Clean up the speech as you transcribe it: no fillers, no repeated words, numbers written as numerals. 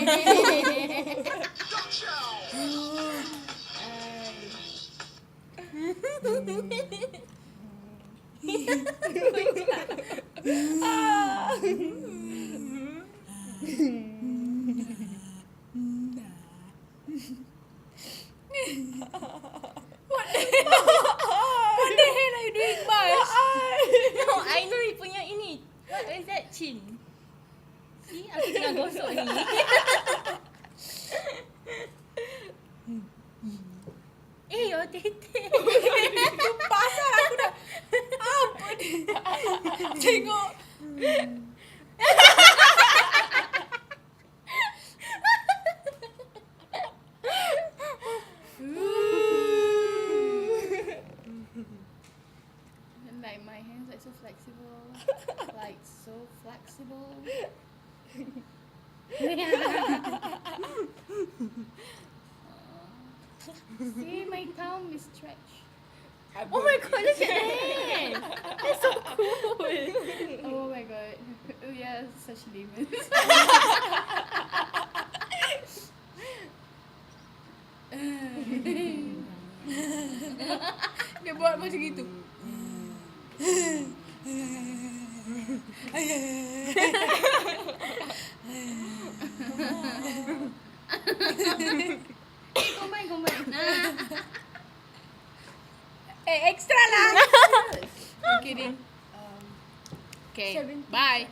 What the hell are you doing, Bash? No, I know you punya ini. What is that? Chin. See, aku tengah gosok ni. Your tete. Pasal aku dah apa ni? Tengok. Like my hands like so flexible. Like so flexible. See, my thumb is stretched. Oh my god, look at that. That's so cool. Oh my god. We are such lemons. Dia buat macam gitu. Combine. Extra lah. I'm kidding. Okay, bye.